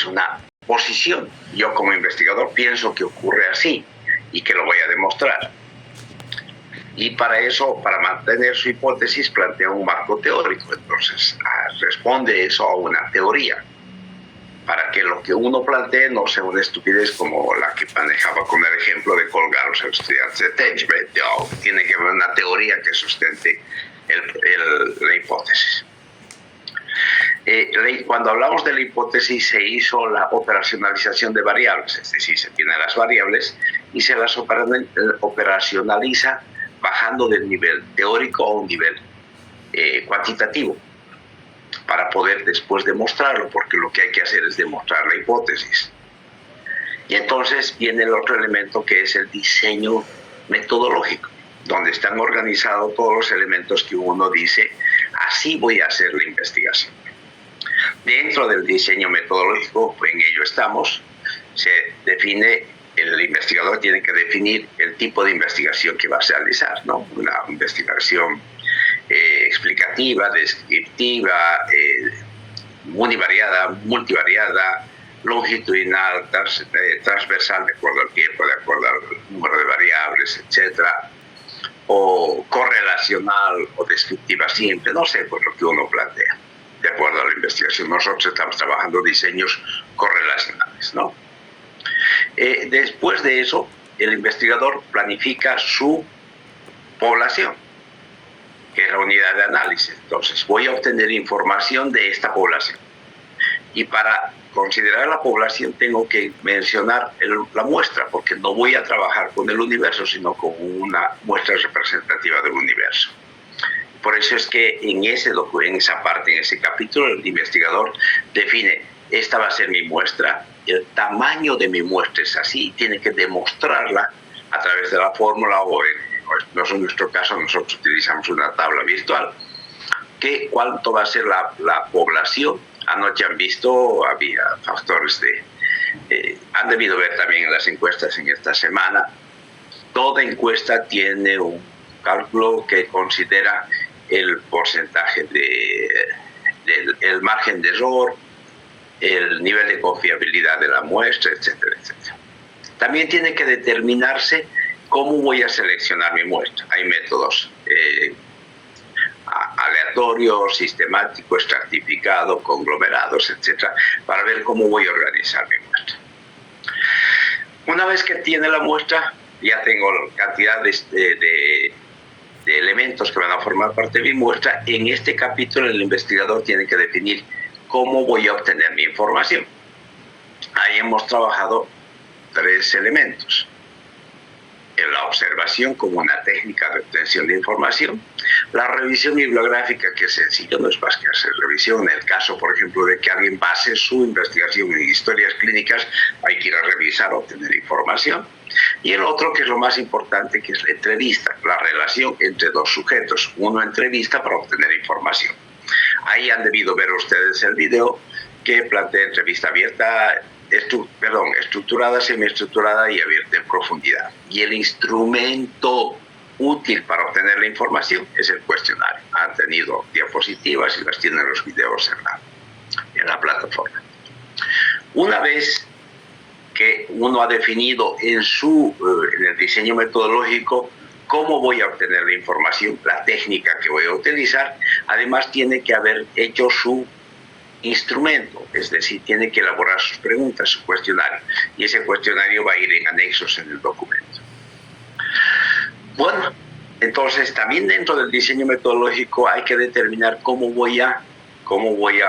es una posición. Yo como investigador pienso que ocurre así y que lo voy a demostrar. Y para eso, para mantener su hipótesis, plantea un marco teórico. Entonces, responde eso a una teoría, para que lo que uno plantee no sea una estupidez como la que manejaba con el ejemplo de colgar a los estudiantes de Techbet. Tiene que haber una teoría que sustente la hipótesis. Cuando hablamos de la hipótesis, se hizo la operacionalización de variables, es decir, se tienen las variables y se las operacionaliza bajando del nivel teórico a un nivel cuantitativo, para poder después demostrarlo, porque lo que hay que hacer es demostrar la hipótesis. Y entonces viene el otro elemento, que es el diseño metodológico, donde están organizados todos los elementos que uno dice, así voy a hacer la investigación. Dentro del diseño metodológico, en ello estamos, se define, el investigador tiene que definir el tipo de investigación que va a realizar, ¿no? Una investigación explicativa, descriptiva, univariada, multivariada, longitudinal, transversal, de acuerdo al tiempo, de acuerdo al número de variables, etcétera, o correlacional o descriptiva siempre, no sé, pues lo que uno plantea. De acuerdo a la investigación, nosotros estamos trabajando diseños correlacionales, ¿no? Después de eso, el investigador planifica su población, que es la unidad de análisis. Entonces, voy a obtener información de esta población. Y para considerar la población tengo que mencionar la muestra, porque no voy a trabajar con el universo, sino con una muestra representativa del universo. Por eso es que en esa parte, en ese capítulo, el investigador define, esta va a ser mi muestra, el tamaño de mi muestra es así, tiene que demostrarla a través de la fórmula o en nuestro caso nosotros utilizamos una tabla virtual, que cuánto va a ser la población. Anoche han visto, había factores han debido ver también en las encuestas en esta semana, toda encuesta tiene un cálculo que considera el porcentaje el margen de error, el nivel de confiabilidad de la muestra, etcétera, etcétera. También tiene que determinarse cómo voy a seleccionar mi muestra. Hay métodos aleatorio, sistemático, estratificado, conglomerados, etcétera, para ver cómo voy a organizar mi muestra. Una vez que tiene la muestra, ya tengo cantidad de elementos que van a formar parte de mi muestra. En este capítulo el investigador tiene que definir cómo voy a obtener mi información. Ahí hemos trabajado 3 elementos. La observación como una técnica de obtención de información, la revisión bibliográfica, que es sencillo, no es más que hacer revisión. En el caso, por ejemplo, de que alguien base su investigación en historias clínicas, hay que ir a revisar, obtener información. Y el otro, que es lo más importante, que es la entrevista, la relación entre 2 sujetos. Uno entrevista para obtener información. Ahí han debido ver ustedes el video que plantea entrevista abierta, estructurada, semiestructurada y abierta en profundidad. Y el instrumento útil para obtener la información es el cuestionario. Han tenido diapositivas y las tienen los videos en la plataforma. Una vez que uno ha definido en el diseño metodológico cómo voy a obtener la información, la técnica que voy a utilizar, además tiene que haber hecho su instrumento, es decir, tiene que elaborar sus preguntas, su cuestionario, y ese cuestionario va a ir en anexos en el documento. Bueno, entonces también dentro del diseño metodológico hay que determinar cómo voy a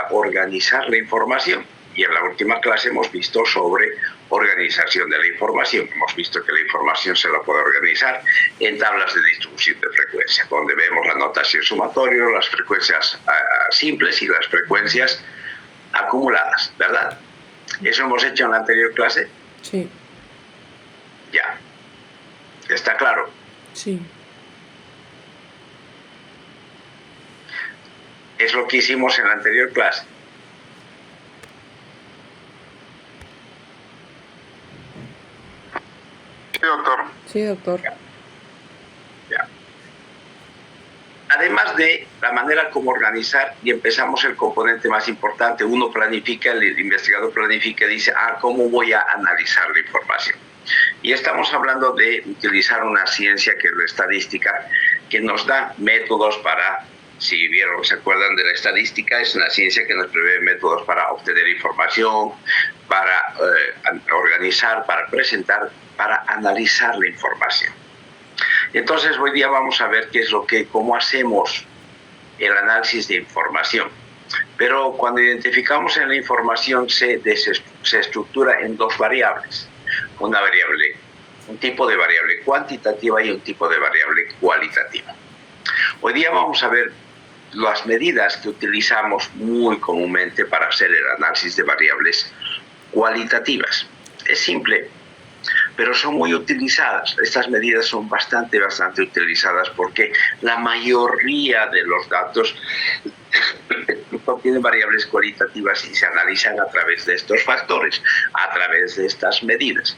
organizar la información. Y en la última clase hemos visto sobre organización de la información. Hemos visto que la información se la puede organizar en tablas de distribución de frecuencia, donde vemos la notación sumatoria, las frecuencias simples y las frecuencias acumuladas, ¿verdad? ¿Eso hemos hecho en la anterior clase? Sí. Ya. ¿Está claro? Sí. Es lo que hicimos en la anterior clase. Sí, doctor. Sí, doctor. Ya. Además Además de la manera como organizar, y empezamos el componente más importante. Uno planifica, el investigador planifica y dice, ¿cómo voy a analizar la información? Y estamos hablando de utilizar una ciencia que es la estadística, que nos da métodos para, si vieron, se acuerdan de la estadística, es una ciencia que nos prevé métodos para obtener información, para organizar, para presentar, para analizar la información. Entonces, hoy día vamos a ver cómo hacemos el análisis de información. Pero cuando identificamos en la información, se estructura en dos variables. Un tipo de variable cuantitativa y un tipo de variable cualitativa. Hoy día vamos a ver las medidas que utilizamos muy comúnmente para hacer el análisis de variables cualitativas. Es simple, pero son muy utilizadas. Estas medidas son bastante utilizadas porque la mayoría de los datos contienen variables cualitativas y se analizan a través de estos factores, a través de estas medidas.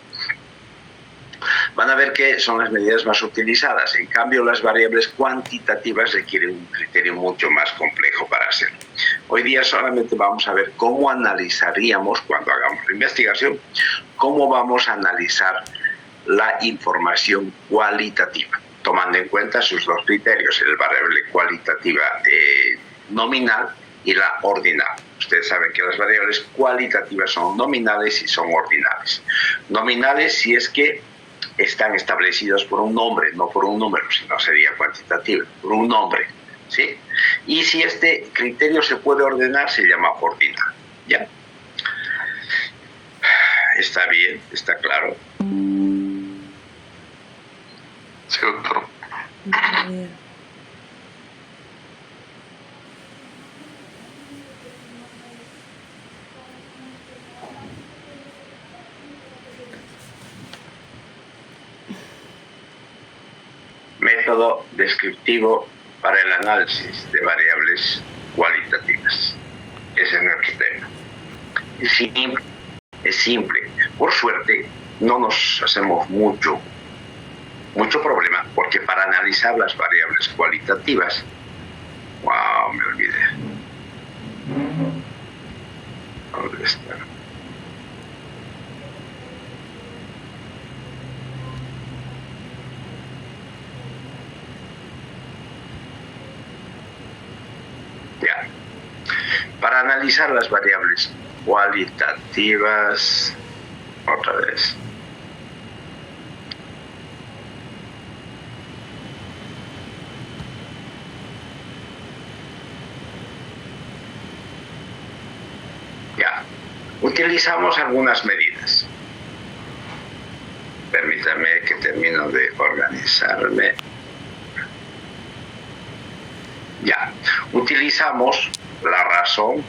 Van a ver que son las medidas más utilizadas. En cambio, las variables cuantitativas requieren un criterio mucho más complejo para hacerlo. Hoy día solamente vamos a ver cómo analizaríamos, cuando hagamos la investigación, cómo vamos a analizar la información cualitativa, tomando en cuenta sus dos criterios, el variable cualitativa nominal y la ordinal. Ustedes saben que las variables cualitativas son nominales y son ordinales. Nominales si es que están establecidos por un nombre, no por un número, sino sería cuantitativa, por un nombre, ¿sí? Y si este criterio se puede ordenar, se llama ordinal, ¿ya? ¿Está bien? ¿Está claro? Sí, doctor. Método descriptivo para el análisis de variables cualitativas. Ese es nuestro tema. Es simple. Por suerte, no nos hacemos mucho problema, porque para analizar las variables cualitativas, me olvidé. ¿Dónde está? Ya. Para analizar las variables cualitativas, otra vez. Ya. Utilizamos algunas medidas. Permítame que termino de organizarme. Ya. Utilizamos la razón,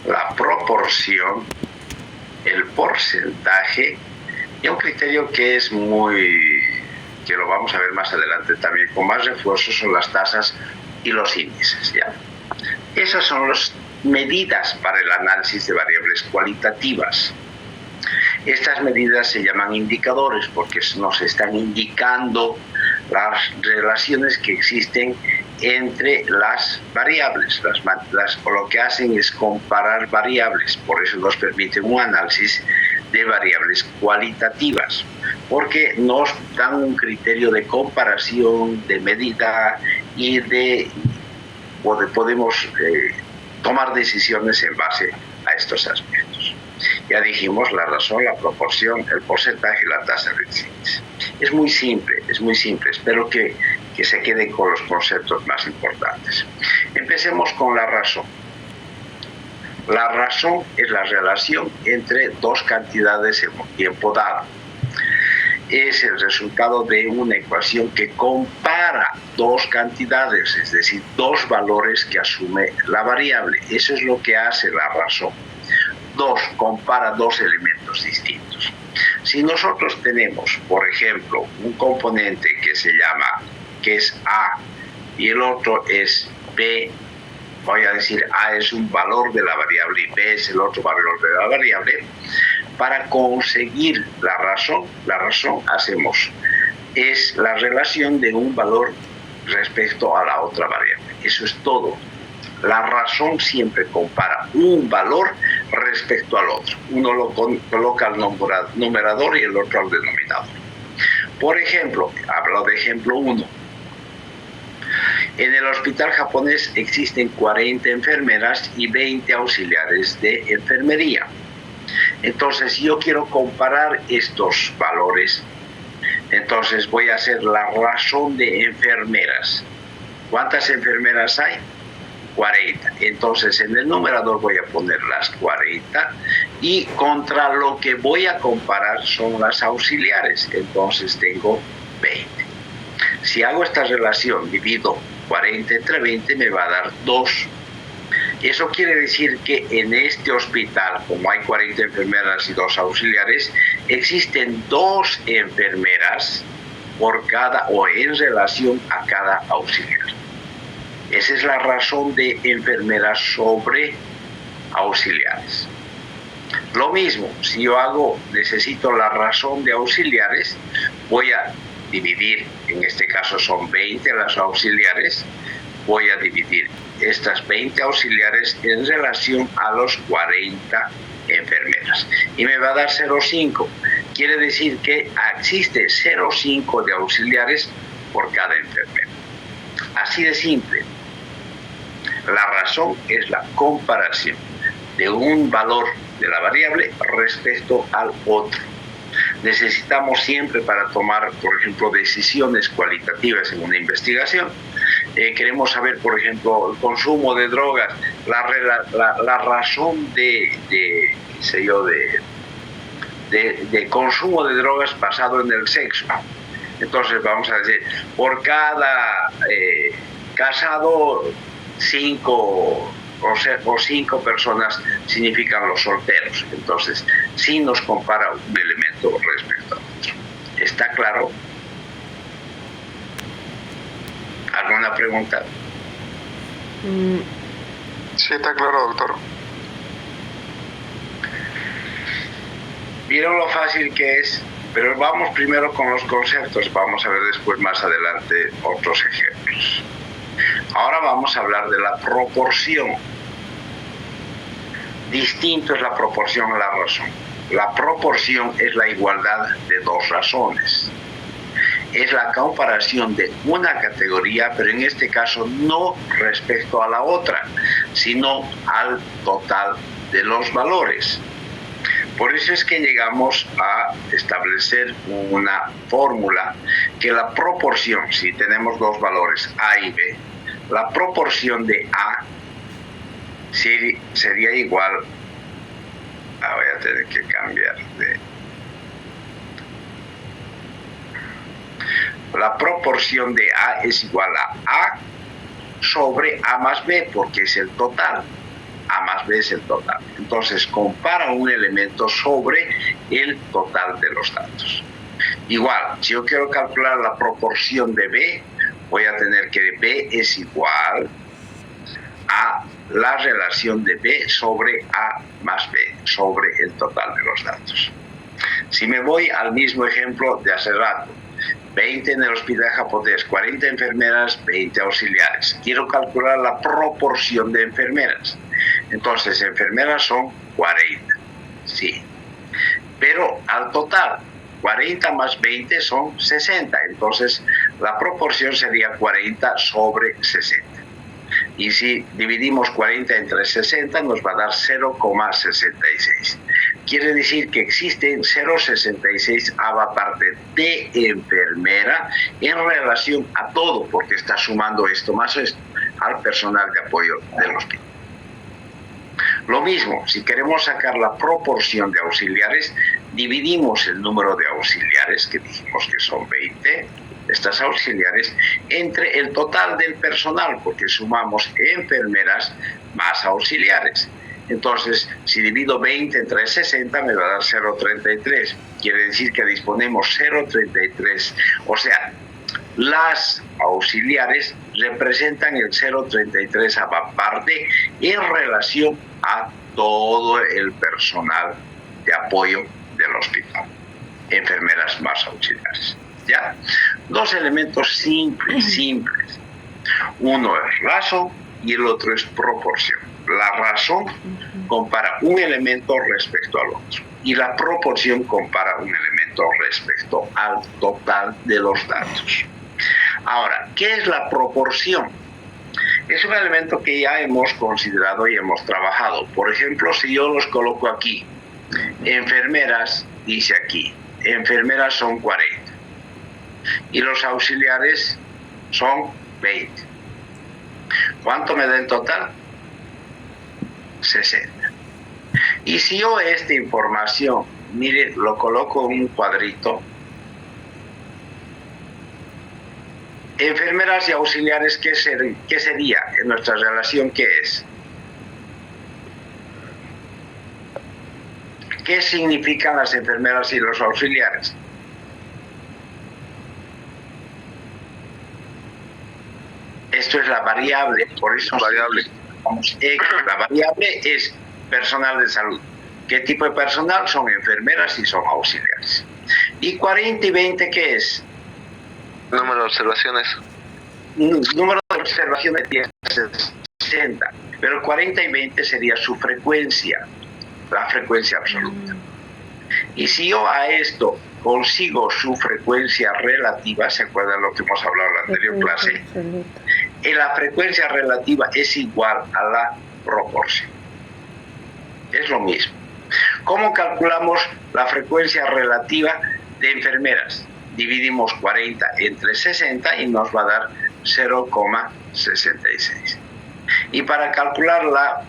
la proporción, el porcentaje y un criterio que es que lo vamos a ver más adelante también con más refuerzo, son las tasas y los índices, ¿ya? Esas son las medidas para el análisis de variables cualitativas. Estas medidas se llaman indicadores porque nos están indicando las relaciones que existen entre las variables. Lo que hacen es comparar variables, por eso nos permiten un análisis de variables cualitativas, porque nos dan un criterio de comparación, de medida y podemos tomar decisiones en base a estos aspectos. Ya dijimos la razón, la proporción, el porcentaje y la tasa de índice. Es muy simple. Espero que se queden con los conceptos más importantes. Empecemos con la razón. La razón es la relación entre dos cantidades en un tiempo dado. Es el resultado de una ecuación que compara dos cantidades, es decir, dos valores que asume la variable. Eso es lo que hace la razón. Compara dos elementos distintos. Si nosotros tenemos, por ejemplo, un componente que es A y el otro es B, voy a decir A es un valor de la variable y B es el otro valor de la variable. Para conseguir la razón es la relación de un valor respecto a la otra variable. Eso es todo. La razón siempre compara un valor respecto al otro. Uno lo coloca al numerador y el otro al denominador. Por ejemplo, hablo de ejemplo 1. En el hospital japonés existen 40 enfermeras y 20 auxiliares de enfermería. Entonces, yo quiero comparar estos valores. Entonces, voy a hacer la razón de enfermeras. ¿Cuántas enfermeras hay? 40. Entonces, en el numerador voy a poner las 40 y contra lo que voy a comparar son las auxiliares. Entonces, tengo 20. Si hago esta relación, divido 40 entre 20, me va a dar 2. Eso quiere decir que en este hospital, como hay 40 enfermeras y 2 auxiliares, existen 2 enfermeras por cada o en relación a cada auxiliar. Esa es la razón de enfermeras sobre auxiliares. Lo mismo, si yo necesito la razón de auxiliares, voy a dividir, en este caso son 20 las auxiliares, voy a dividir estas 20 auxiliares en relación a los 40 enfermeras. Y me va a dar 0,5. Quiere decir que existe 0,5 de auxiliares por cada enfermera. Así de simple. La razón es la comparación de un valor de la variable respecto al otro. Necesitamos siempre para tomar, por ejemplo, decisiones cualitativas en una investigación. Queremos saber, por ejemplo, el consumo de drogas, la razón de consumo de drogas basado en el sexo. Entonces vamos a decir, por cada casado, 5 o 5 personas significan los solteros. Entonces, sí nos compara un elemento respecto al otro. ¿Está claro? ¿Alguna pregunta? Sí, está claro, doctor. Vieron lo fácil que es, pero vamos primero con los conceptos. Vamos a ver después, más adelante, otros ejemplos. Ahora vamos a hablar de la proporción. Distinto es la proporción a la razón. La proporción es la igualdad de 2 razones. Es la comparación de una categoría, pero en este caso no respecto a la otra, sino al total de los valores. Por eso es que llegamos a establecer una fórmula que la proporción, si tenemos 2 valores A y B, la proporción de A sería igual, voy a tener que cambiar la proporción de A es igual a sobre A más B, porque es el total. A más B es el total. Entonces, compara un elemento sobre el total de los datos. Igual, si yo quiero calcular la proporción de B, voy a tener que B es igual a la relación de B sobre A más B, sobre el total de los datos. Si me voy al mismo ejemplo de hace rato, 20 en el hospital japonés, 40 enfermeras, 20 auxiliares. Quiero calcular la proporción de enfermeras. Entonces, enfermeras son 40, sí. Pero al total, 40 más 20 son 60. Entonces, la proporción sería 40 sobre 60. Y si dividimos 40 entre 60, nos va a dar 0,66. Quiere decir que existen 0,66 parte de enfermera en relación a todo, porque está sumando esto más esto al personal de apoyo del hospital. Lo mismo, si queremos sacar la proporción de auxiliares, dividimos el número de auxiliares, que dijimos que son 20, estas auxiliares, entre el total del personal, porque sumamos enfermeras más auxiliares. Entonces, si divido 20 entre 60, me va a dar 0,33. Quiere decir que disponemos 0,33. O sea, las auxiliares representan el 0,33 aparte en relación a todo el personal de apoyo del hospital. Enfermeras más auxiliares. ¿Ya? Dos elementos simples. Uno es razón y el otro es proporción. La razón compara un elemento respecto al otro y la proporción compara un elemento respecto al total de los datos. Ahora, ¿qué es la proporción? Es un elemento que ya hemos considerado y hemos trabajado. Por ejemplo, si yo los coloco aquí, enfermeras, dice aquí, enfermeras son 40 y los auxiliares son 20. ¿Cuánto me da en total? 60. Y si yo esta información, mire, lo coloco en un cuadrito, enfermeras y auxiliares, ¿qué sería en nuestra relación? ¿Qué es? ¿Qué significan las enfermeras y los auxiliares? Esto es la variable, por eso Variable. La variable es personal de salud. ¿Qué tipo de personal? Son enfermeras y son auxiliares. ¿Y 40 y 20 qué es? Número de observaciones. Número de observaciones tiene 60, pero 40 y 20 sería su frecuencia, la frecuencia absoluta. Y si yo a esto consigo su frecuencia relativa, ¿se acuerdan lo que hemos hablado en la anterior clase? La frecuencia relativa es igual a la proporción. Es lo mismo. ¿Cómo calculamos la frecuencia relativa de enfermeras? Dividimos 40 entre 60 y nos va a dar 0,66. Y para calcular la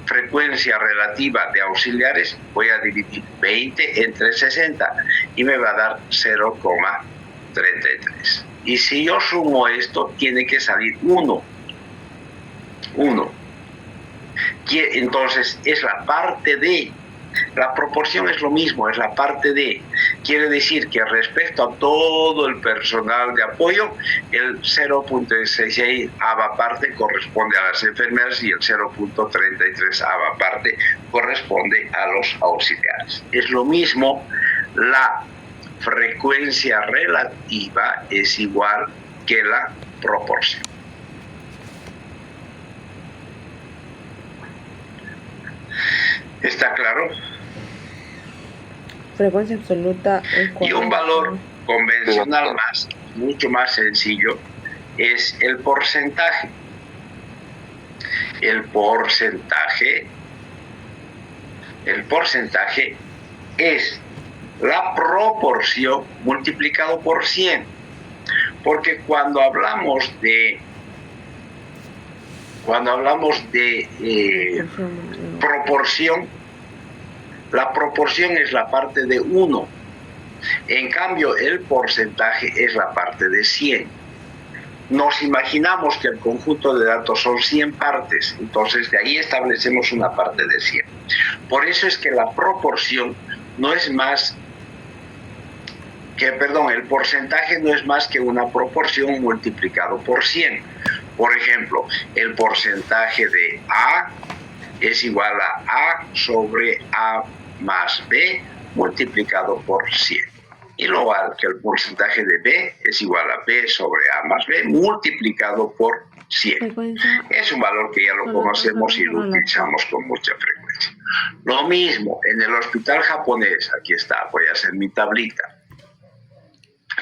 frecuencia relativa de auxiliares voy a dividir 20 entre 60 y me va a dar 0,33. Y si yo sumo esto, tiene que salir 1. Entonces es la parte de. La proporción es lo mismo, es la parte de. Quiere decir que respecto a todo el personal de apoyo, el 0.66 ava parte corresponde a las enfermeras y el 0.33 ava parte corresponde a los auxiliares. Es lo mismo, la frecuencia relativa es igual que la proporción. ¿Está claro? Frecuencia absoluta es 40. Y un valor convencional mucho más sencillo, es el porcentaje. El porcentaje es la proporción multiplicado por 100. Porque cuando hablamos de proporción, la proporción es la parte de 1. En cambio, el porcentaje es la parte de 100. Nos imaginamos que el conjunto de datos son 100 partes, entonces de ahí establecemos una parte de 100. Por eso es que la proporción no es más que, el porcentaje no es más que una proporción multiplicado por 100. Por ejemplo, el porcentaje de A es igual a A sobre A más B multiplicado por 100. Igual que el porcentaje de B es igual a B sobre A más B multiplicado por 100. Es un valor que ya lo conocemos y lo utilizamos con mucha frecuencia. Lo mismo en el hospital japonés, aquí está, voy a hacer mi tablita.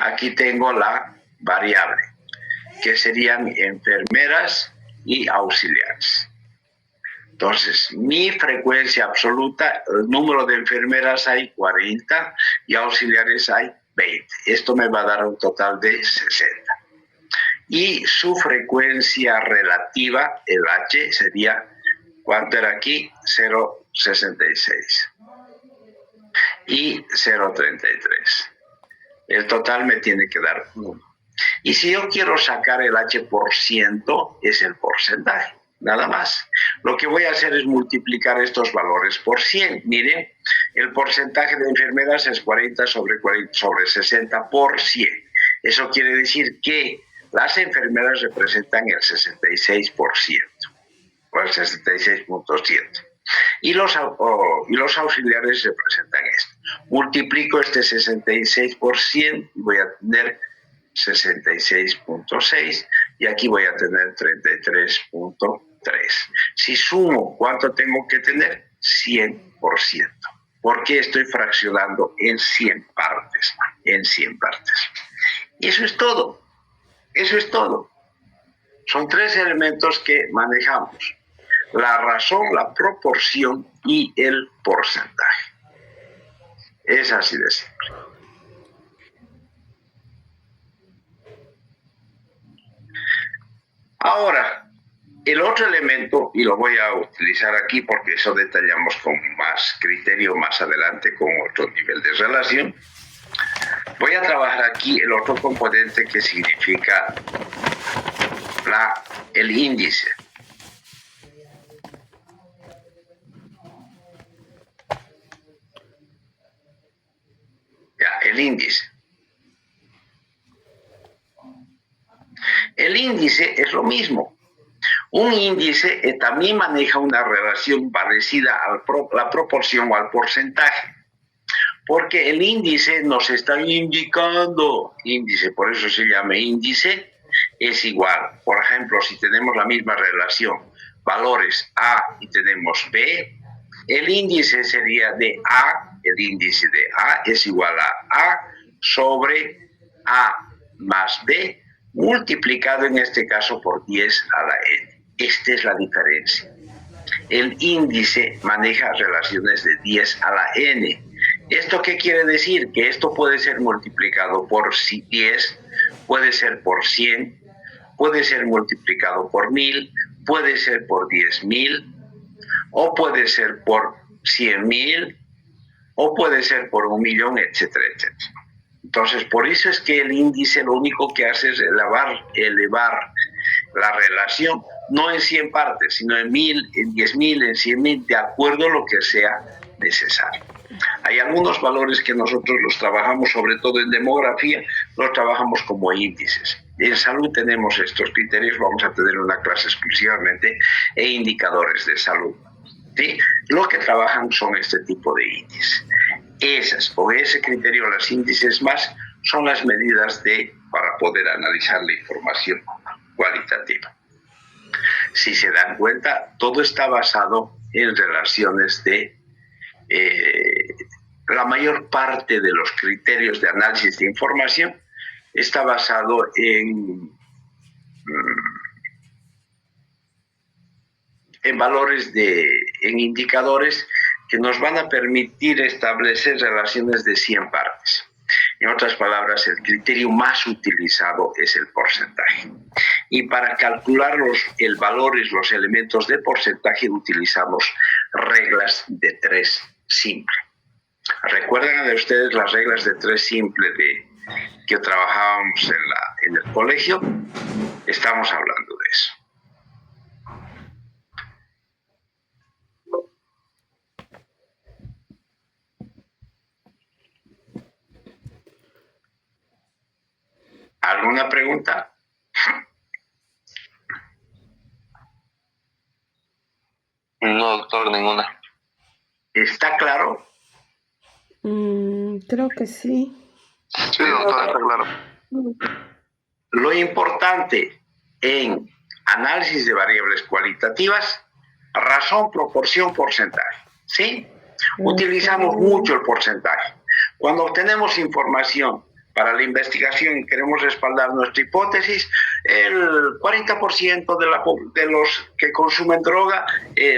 Aquí tengo la variable, que serían enfermeras y auxiliares. Entonces, mi frecuencia absoluta, el número de enfermeras hay 40 y auxiliares hay 20. Esto me va a dar un total de 60. Y su frecuencia relativa, el H, sería, ¿cuánto era aquí? 0,66 y 0,33. El total me tiene que dar 1. Y si yo quiero sacar el H por ciento, es el porcentaje, nada más. Lo que voy a hacer es multiplicar estos valores por 100. Miren, el porcentaje de enfermeras es 40 sobre 60 por 100. Eso quiere decir que las enfermeras representan el 66%, o el 66.7%. Y los auxiliares representan esto. Multiplico este 66% y voy a tener 66.6 y aquí voy a tener 33.3. Si sumo, ¿cuánto tengo que tener? 100%. ¿Por qué estoy fraccionando en 100 partes? En 100 partes. Y eso es todo. Eso es todo. Son 3 elementos que manejamos: la razón, la proporción y el porcentaje. Es así de simple. Ahora, el otro elemento, y lo voy a utilizar aquí porque eso detallamos con más criterio más adelante con otro nivel de relación. Voy a trabajar aquí el otro componente que significa el índice. El índice. El índice es lo mismo. Un índice también maneja una relación parecida a la proporción o al porcentaje, porque el índice nos está indicando, por eso se llama índice, es igual. Por ejemplo, si tenemos la misma relación, valores A y tenemos B, el índice sería de A, el índice de A es igual a sobre A más B, multiplicado en este caso por 10 a la n. Esta es la diferencia. El índice maneja relaciones de 10 a la n. ¿Esto qué quiere decir? Que esto puede ser multiplicado por 10, puede ser por 100, puede ser multiplicado por 1000, puede ser por 10.000, o puede ser por 100.000, o puede ser por 1.000.000, etcétera, etcétera. Entonces, por eso es que el índice lo único que hace es elevar la relación, no en 100 partes, sino en 1.000, en 10.000, en 100.000, de acuerdo a lo que sea necesario. Hay algunos valores que nosotros los trabajamos, sobre todo en demografía, los trabajamos como índices. En salud tenemos estos criterios, vamos a tener una clase exclusivamente e indicadores de salud. ¿Sí? Los que trabajan son este tipo de índices. Con ese criterio, los índices más son las medidas para poder analizar la información cualitativa. Si se dan cuenta, todo está basado en relaciones la mayor parte de los criterios de análisis de información está basado en valores en indicadores que nos van a permitir establecer relaciones de 100 partes. En otras palabras, el criterio más utilizado es el porcentaje. Y para calcular los elementos de porcentaje utilizamos reglas de 3 simple. ¿Recuerdan de ustedes las reglas de 3 simple que trabajábamos en el colegio? Estamos hablando de eso. ¿Alguna pregunta? No, doctor, ninguna. ¿Está claro? Creo que sí. Sí, doctor, está claro. Lo importante en análisis de variables cualitativas, razón, proporción, porcentaje. ¿Sí? Utilizamos mucho el porcentaje. Cuando obtenemos información para la investigación y queremos respaldar nuestra hipótesis, el 40% de los que consumen droga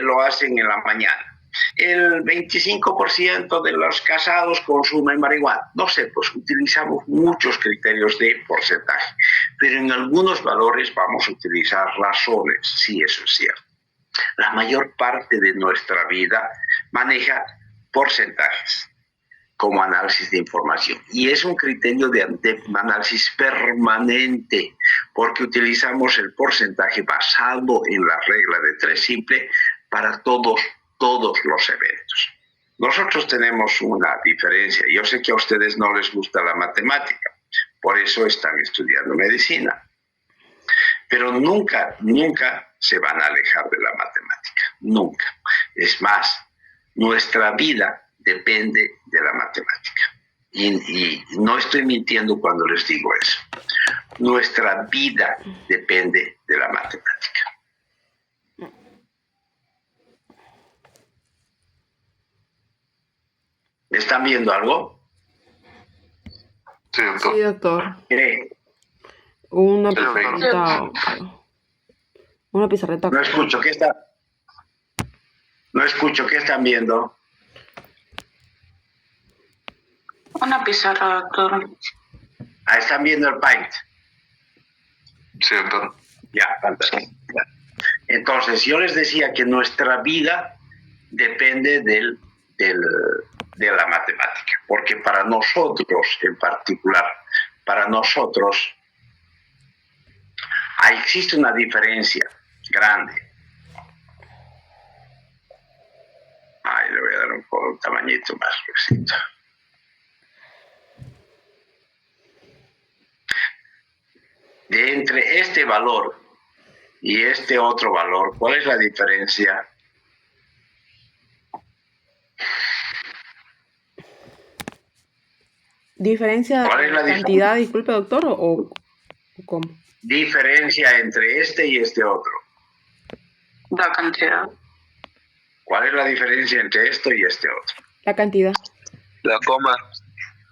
lo hacen en la mañana. El 25% de los casados consumen marihuana. No sé, pues utilizamos muchos criterios de porcentaje, pero en algunos valores vamos a utilizar razones, sí, eso es cierto. La mayor parte de nuestra vida maneja porcentajes como análisis de información. Y es un criterio de análisis permanente, porque utilizamos el porcentaje basado en la regla de 3 simple para todos los eventos. Nosotros tenemos una diferencia. Yo sé que a ustedes no les gusta la matemática, por eso están estudiando medicina. Pero nunca se van a alejar de la matemática. Nunca. Es más, nuestra vida depende de la matemática. Y no estoy mintiendo cuando les digo eso. Nuestra vida depende de la matemática. ¿Están viendo algo? Sí, doctor. Sí, doctor. ¿Qué? Una Sí, doctor. pizarrita. Una pizarrita. No escucho, ¿qué está? No escucho, ¿qué están viendo? Una pizarra, doctor. Ah, están viendo el Paint. Sí, doctor. Ya, fantástico. Entonces, yo les decía que nuestra vida depende de la matemática, porque para nosotros en particular, para nosotros, existe una diferencia grande. Le voy a dar un tamañito más gruesito. De entre este valor y este otro valor, ¿cuál es la diferencia? ¿Diferencia ¿Cuál es de la cantidad, disculpe, doctor, o cómo? Diferencia entre este y este otro. La cantidad. ¿Cuál es la diferencia entre esto y este otro? La cantidad. La coma.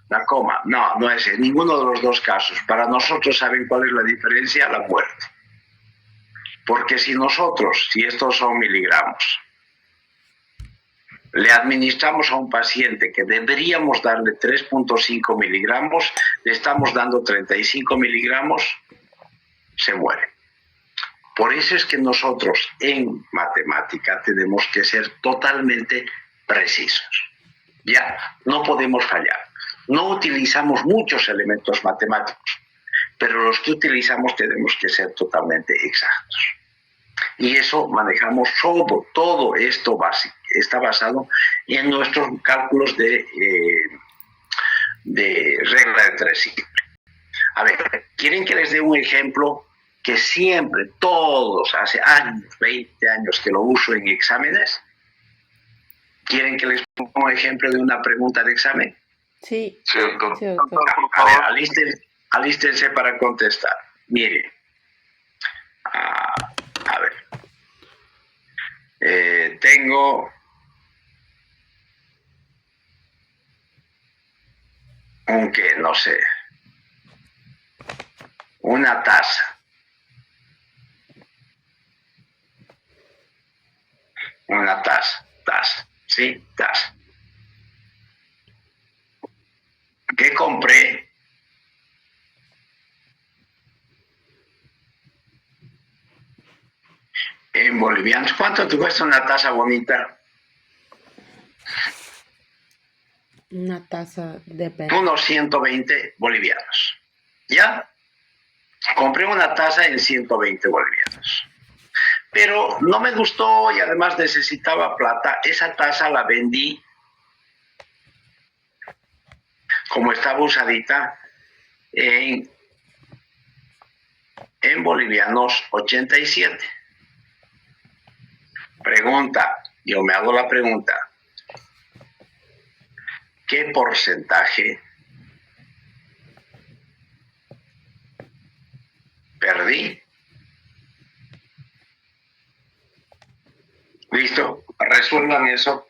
La coma. No, no es en ninguno de los dos casos. Para nosotros, ¿saben cuál es la diferencia? La muerte. Porque si nosotros, si estos son miligramos, le administramos a un paciente que deberíamos darle 3.5 miligramos, le estamos dando 35 miligramos, se muere. Por eso es que nosotros en matemática tenemos que ser totalmente precisos. Ya, no podemos fallar. No utilizamos muchos elementos matemáticos, pero los que utilizamos tenemos que ser totalmente exactos. Y eso manejamos todo esto básico. Está basado en nuestros cálculos de regla de tres siempre. A ver, ¿quieren que les dé un ejemplo que siempre, todos, hace años, 20 años que lo uso en exámenes? ¿Quieren que les ponga un ejemplo de una pregunta de examen? Sí. Sí, doctor. Sí, doctor. A ver, alístense para contestar. Miren. A ver. Tengo no sé, una taza. Una taza, ¿sí? Taza. ¿Qué compré? En bolivianos. ¿Cuánto te cuesta una taza bonita? Una taza de té. Unos 120 bolivianos. ¿Ya? Compré una taza en 120 bolivianos. Pero no me gustó y además necesitaba plata. Esa taza la vendí, como estaba usadita, en bolivianos 87. Pregunta, yo me hago la pregunta. ¿Qué porcentaje perdí? ¿Listo? Resuelvan eso.